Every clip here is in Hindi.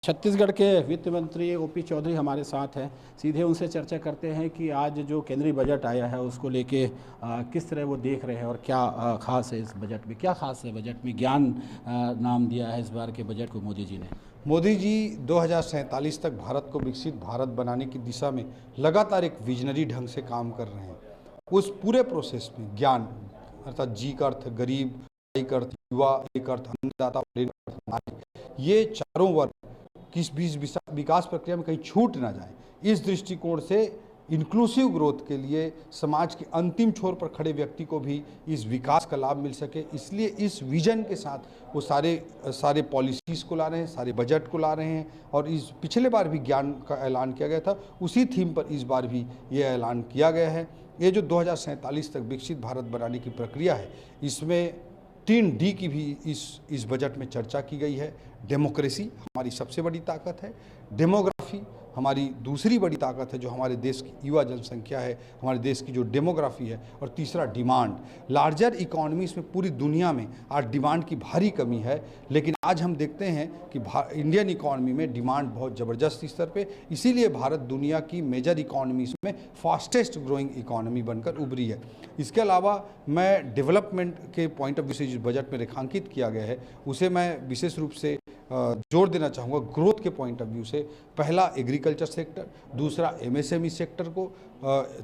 छत्तीसगढ़ के वित्त मंत्री ओपी चौधरी हमारे साथ हैं। सीधे उनसे चर्चा करते हैं कि आज जो केंद्रीय बजट आया है उसको लेके किस तरह वो देख रहे हैं और क्या खास है इस बजट में। क्या खास है बजट में? ज्ञान नाम दिया है इस बार के बजट को मोदी जी ने। मोदी जी 2047 तक भारत को विकसित भारत बनाने की दिशा में लगातार एक विजनरी ढंग से काम कर रहे हैं। उस पूरे प्रोसेस में ज्ञान अर्थात जी का अर्थ गरीब, आई का अर्थ युवा, एक अर्थ अन्नदाता, ये चारों वर्ग किस बीच विकास प्रक्रिया में कहीं छूट ना जाए, इस दृष्टिकोण से इंक्लूसिव ग्रोथ के लिए समाज के अंतिम छोर पर खड़े व्यक्ति को भी इस विकास का लाभ मिल सके, इसलिए इस विजन के साथ वो सारे पॉलिसीज़ को ला रहे हैं, सारे बजट को ला रहे हैं। और इस पिछले बार भी ज्ञान का ऐलान किया गया था, उसी थीम पर इस बार भी ये ऐलान किया गया है। ये जो 2047 तक विकसित भारत बनाने की प्रक्रिया है, इसमें 3D की भी इस बजट में चर्चा की गई है। डेमोक्रेसी हमारी सबसे बड़ी ताकत है, डेमोग्राफी हमारी दूसरी बड़ी ताकत है, जो हमारे देश की युवा जनसंख्या है, हमारे देश की जो डेमोग्राफी है, और तीसरा डिमांड। लार्जर इकोनॉमीज में पूरी दुनिया में आज डिमांड की भारी कमी है, लेकिन आज हम देखते हैं कि इंडियन इकोनॉमी में डिमांड बहुत ज़बरदस्त स्तर पे, इसीलिए भारत दुनिया की मेजर इकोनॉमीज में फास्टेस्ट ग्रोइंग इकोनॉमी बनकर उभरी है। इसके अलावा मैं डेवलपमेंट के पॉइंट ऑफ व्यू से जिस बजट में रेखांकित किया गया है, उसे मैं विशेष रूप से जोर देना चाहूँगा। ग्रोथ के पॉइंट ऑफ व्यू से पहला एग्रीकल्चर सेक्टर, दूसरा एमएसएमई सेक्टर को,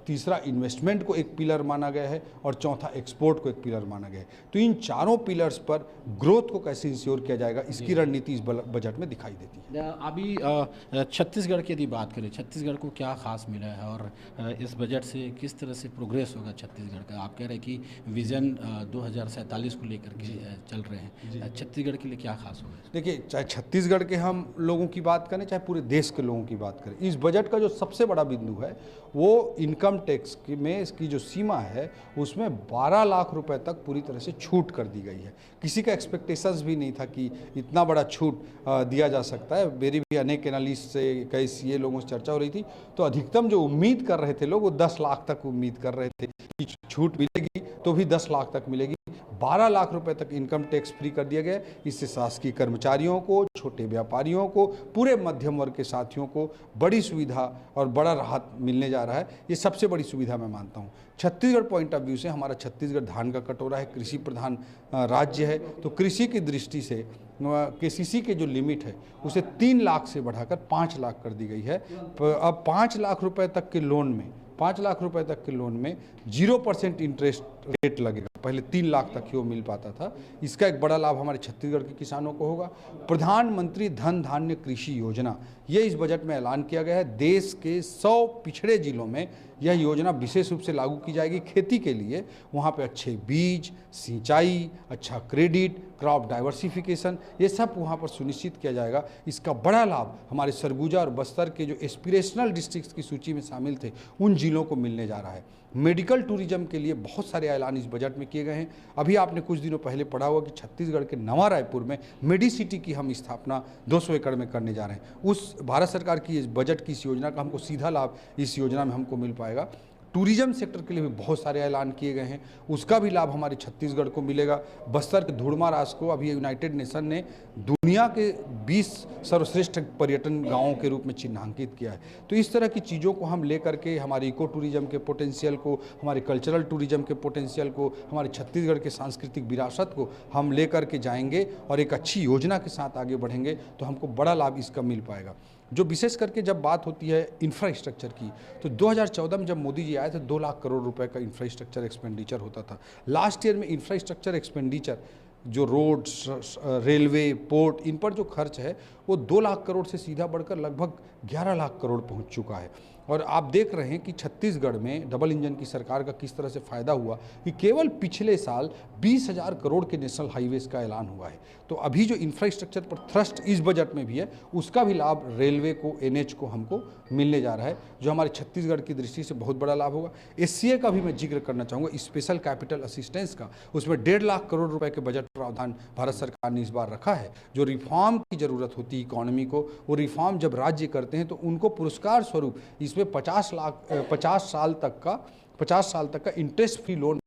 तीसरा इन्वेस्टमेंट को एक पिलर माना गया है, और चौथा एक्सपोर्ट को एक पिलर माना गया है। तो इन चारों पिलर्स पर ग्रोथ को कैसे इंश्योर किया जाएगा, इसकी रणनीति इस बजट में दिखाई देती है। अभी छत्तीसगढ़ की यदि बात करें, छत्तीसगढ़ को क्या खास मिला है और इस बजट से किस तरह से प्रोग्रेस होगा छत्तीसगढ़ का? आप कह रहे हैं कि विजन 2047 को लेकर के चल रहे हैं, छत्तीसगढ़ के लिए क्या खास होगा? देखिए, चाहे छत्तीसगढ़ के हम लोगों की बात करें, चाहे पूरे देश के लोगों की बात करें, इस बजट का जो सबसे बड़ा बिंदु है वो इनकम टैक्स में इसकी जो सीमा है उसमें 12 लाख रुपए तक पूरी तरह से छूट कर दी गई है। किसी का एक्सपेक्टेशंस भी नहीं था कि इतना बड़ा छूट दिया जा सकता है। मेरी भी अनेक एनालिस्ट से, कई सीए लोगों से चर्चा हो रही थी, तो अधिकतम जो उम्मीद कर रहे थे लोग, वो 10 लाख तक उम्मीद कर रहे थे कि छूट मिलेगी, तो भी 10 लाख तक मिलेगी। 12 लाख रुपए तक इनकम टैक्स फ्री कर दिया गया। इससे शासकीय कर्मचारियों को, छोटे व्यापारियों को, पूरे मध्यम वर्ग के साथियों को बड़ी सुविधा और बड़ा राहत मिलने जा रहा है। ये सबसे बड़ी सुविधा मैं मानता हूँ। छत्तीसगढ़ पॉइंट ऑफ व्यू से हमारा छत्तीसगढ़ धान का कटोरा है, कृषि प्रधान राज्य है, तो कृषि की दृष्टि से केसीसी के जो लिमिट है उसे 3 लाख से बढ़ाकर 5 लाख कर दी गई है। अब 5 लाख रुपए तक के लोन में 5 लाख रुपए तक के लोन में 0% इंटरेस्ट रेट लगेगा। पहले 3 लाख तक ही वो मिल पाता था। इसका एक बड़ा लाभ हमारे छत्तीसगढ़ के किसानों को होगा। प्रधानमंत्री धन धान्य कृषि योजना, ये इस बजट में ऐलान किया गया है। देश के 100 पिछड़े जिलों में यह योजना विशेष रूप से लागू की जाएगी खेती के लिए। वहाँ पे अच्छे बीज, सिंचाई, अच्छा क्रेडिट, क्रॉप डाइवर्सिफिकेशन, ये सब वहाँ पर सुनिश्चित किया जाएगा। इसका बड़ा लाभ हमारे सरगुजा और बस्तर के जो एस्पिरेशनल डिस्ट्रिक्ट्स की सूची में शामिल थे, उन जिलों को मिलने जा रहा है। मेडिकल टूरिज्म के लिए बहुत सारे ऐलान इस बजट में किए गए हैं। अभी आपने कुछ दिनों पहले पढ़ा होगा कि छत्तीसगढ़ के नवा रायपुर में मेडिसिटी की हम स्थापना 200 एकड़ में करने जा रहे हैं। उस भारत सरकार की इस बजट की इस योजना का हमको सीधा लाभ इस योजना में हमको मिल पाएगा। टूरिज्म सेक्टर के लिए भी बहुत सारे ऐलान किए गए हैं, उसका भी लाभ हमारे छत्तीसगढ़ को मिलेगा। बस्तर के धुड़मा राज को अभी यूनाइटेड नेशन ने दुनिया के 20 सर्वश्रेष्ठ पर्यटन गांवों के रूप में चिन्हांकित किया है। तो इस तरह की चीज़ों को हम लेकर के हमारे इको टूरिज्म के पोटेंशियल को, हमारे कल्चरल टूरिज्म के पोटेंशियल को, हमारे छत्तीसगढ़ के सांस्कृतिक विरासत को हम लेकर के जाएंगे और एक अच्छी योजना के साथ आगे बढ़ेंगे, तो हमको बड़ा लाभ इसका मिल पाएगा। जो विशेष करके जब बात होती है इंफ्रास्ट्रक्चर की, तो 2014 में जब मोदी जी आए थे 2 लाख करोड़ रुपए का इंफ्रास्ट्रक्चर एक्सपेंडिचर होता था। लास्ट ईयर में इंफ्रास्ट्रक्चर एक्सपेंडिचर, जो रोड्स, रेलवे, पोर्ट, इन पर जो खर्च है वो 2 लाख करोड़ से सीधा बढ़कर लगभग 11 लाख करोड़ पहुंच चुका है। और आप देख रहे हैं कि छत्तीसगढ़ में डबल इंजन की सरकार का किस तरह से फ़ायदा हुआ कि केवल पिछले साल 20,000 करोड़ के नेशनल हाईवेज़ का ऐलान हुआ है। तो अभी जो इंफ्रास्ट्रक्चर पर थ्रस्ट इस बजट में भी है, उसका भी लाभ रेलवे को, एनएच को हमको मिलने जा रहा है, जो हमारे छत्तीसगढ़ की दृष्टि से बहुत बड़ा लाभ होगा। एससीए का भी मैं जिक्र करना चाहूँगा, स्पेशल कैपिटल असिस्टेंस का। उसमें 1.5 लाख करोड़ रुपए के बजट प्रावधान भारत सरकार ने इस बार रखा है। जो रिफॉर्म की ज़रूरत होती है इकोनॉमी को, वो रिफॉर्म जब राज्य करते हैं तो उनको पुरस्कार स्वरूप इसमें 50 साल तक का इंटरेस्ट फ्री लोन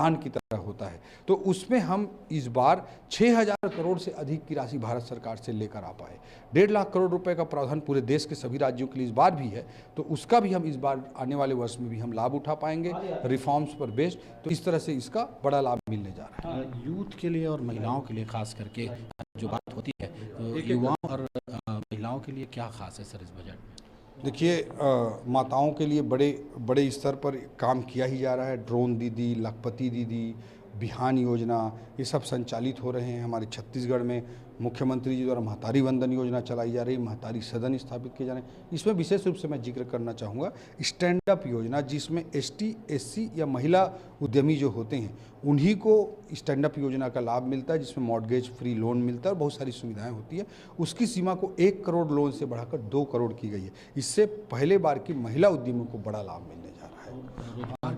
वरदान की तरह होता है। तो उसमें हम इस बार 6,000 करोड़ से अधिक की राशि भारत सरकार से लेकर आ पाए। 1.5 लाख करोड़ रुपए का प्रावधान पूरे देश के सभी राज्यों के लिए इस बार भी है, तो उसका भी हम इस बार आने वाले वर्ष में भी हम लाभ उठा पाएंगे रिफॉर्म्स पर बेस्ड। तो इस तरह से इसका बड़ा लाभ मिलने जा रहा है। यूथ के लिए और महिलाओं के लिए खास करके जो बात होती है, तो युवाओं और महिलाओं के लिए क्या खास है सर इस बजट में? देखिए, माताओं के लिए बड़े स्तर पर काम किया ही जा रहा है। ड्रोन दीदी, लखपति दीदी, बिहान योजना, ये सब संचालित हो रहे हैं। हमारे छत्तीसगढ़ में मुख्यमंत्री जी द्वारा महतारी वंदन योजना चलाई जा रही है, महतारी सदन स्थापित किए जा रहे हैं। इसमें विशेष रूप से मैं जिक्र करना चाहूँगा स्टैंड अप योजना, जिसमें एसटी, एससी या महिला उद्यमी जो होते हैं उन्हीं को स्टैंड अप योजना का लाभ मिलता है, जिसमें मॉर्गेज फ्री लोन मिलता है और बहुत सारी सुविधाएं होती है। उसकी सीमा को 1 करोड़ लोन से बढ़ाकर 2 करोड़ की गई है। इससे पहले बार की महिला उद्यमियों को बड़ा लाभ मिलने जा रहा है।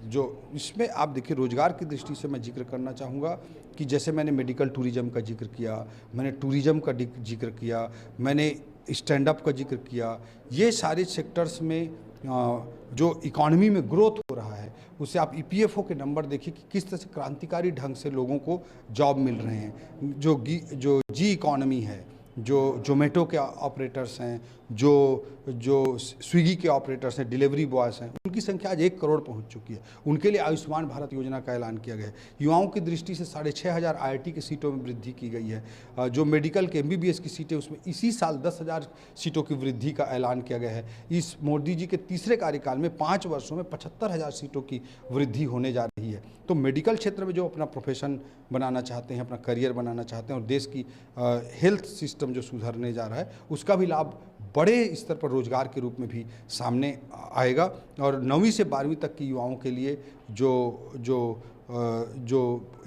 जो इसमें आप देखिए, रोजगार की दृष्टि से मैं जिक्र करना चाहूँगा कि जैसे मैंने मेडिकल टूरिज्म का जिक्र किया, मैंने टूरिज्म का जिक्र किया, मैंने स्टैंड अप का जिक्र किया। ये सारे सेक्टर्स में जो इकॉनमी में ग्रोथ हो रहा है, उससे आप ईपीएफओ के नंबर देखिए कि किस तरह से क्रांतिकारी ढंग से लोगों को जॉब मिल रहे हैं। जो जी इकॉनमी है, जो जोमेटो के ऑपरेटर्स हैं, जो स्विगी के ऑपरेटर्स हैं, डिलीवरी बॉयज़ हैं, उनकी संख्या आज 1 करोड़ पहुंच चुकी है। उनके लिए आयुष्मान भारत योजना का ऐलान किया गया है। युवाओं की दृष्टि से 6,500 आईआईटी की सीटों में वृद्धि की गई है। जो मेडिकल के एमबीबीएस की सीटें, उसमें इसी साल 10,000 सीटों की वृद्धि का ऐलान किया गया है। इस मोदी जी के तीसरे कार्यकाल में 5 वर्षों में 75,000 सीटों की वृद्धि होने जा रही है। तो मेडिकल क्षेत्र में जो अपना प्रोफेशन बनाना चाहते हैं, अपना करियर बनाना चाहते हैं और देश की हेल्थ सिस्टम जो सुधरने जा रहा है, उसका भी लाभ बड़े स्तर पर रोजगार के रूप में भी सामने आएगा। और 9वीं से 12वीं तक की युवाओं के लिए जो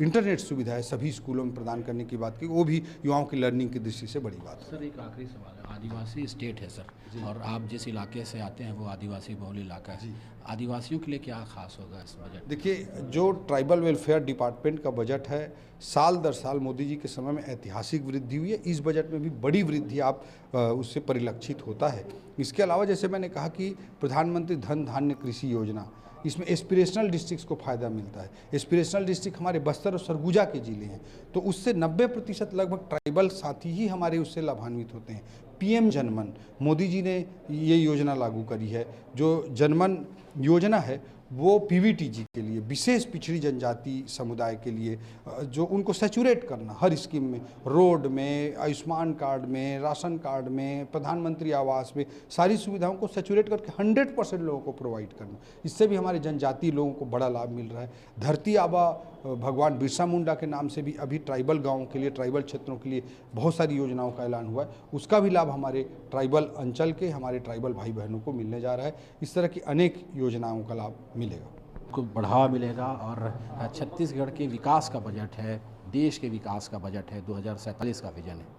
इंटरनेट सुविधा है सभी स्कूलों में प्रदान करने की बात की, वो भी युवाओं की लर्निंग की दृष्टि से बड़ी बात है। सर एक आखिरी सवाल है, आदिवासी स्टेट है सर, और आप जिस इलाके से आते हैं वो आदिवासी बहुल इलाका है। आदिवासियों के लिए क्या खास होगा इस बजट? देखिए, जो ट्राइबल वेलफेयर डिपार्टमेंट का बजट है, साल दर साल मोदी जी के समय में ऐतिहासिक वृद्धि हुई है। इस बजट में भी बड़ी वृद्धि आप उससे परिलक्षित होता है। इसके अलावा जैसे मैंने कहा कि प्रधानमंत्री धन धान्य कृषि योजना, इसमें एस्पिरेशनल डिस्ट्रिक्ट्स को फ़ायदा मिलता है। एस्पिरेशनल डिस्ट्रिक्ट हमारे बस्तर और सरगुजा के ज़िले हैं, तो उससे 90% लगभग ट्राइबल साथी ही हमारे उससे लाभान्वित होते हैं। पीएम जनमन, मोदी जी ने ये योजना लागू करी है। जो जनमन योजना है वो पीवीटीजी के लिए, विशेष पिछड़ी जनजाति समुदाय के लिए, जो उनको सैचुरेट करना हर स्कीम में, रोड में, आयुष्मान कार्ड में, राशन कार्ड में, प्रधानमंत्री आवास में, सारी सुविधाओं को सैचुरेट करके 100% लोगों को प्रोवाइड करना। इससे भी हमारे जनजातीय लोगों को बड़ा लाभ मिल रहा है। धरती आबा भगवान बिरसा मुंडा के नाम से भी अभी ट्राइबल गाँवों के लिए, ट्राइबल क्षेत्रों के लिए बहुत सारी योजनाओं का ऐलान हुआ है। उसका भी लाभ हमारे ट्राइबल अंचल के, हमारे ट्राइबल भाई बहनों को मिलने जा रहा है। इस तरह की अनेक योजनाओं का लाभ मिलेगा, को बढ़ावा मिलेगा। और छत्तीसगढ़ के विकास का बजट है, देश के विकास का बजट है, 2047 का विजन है।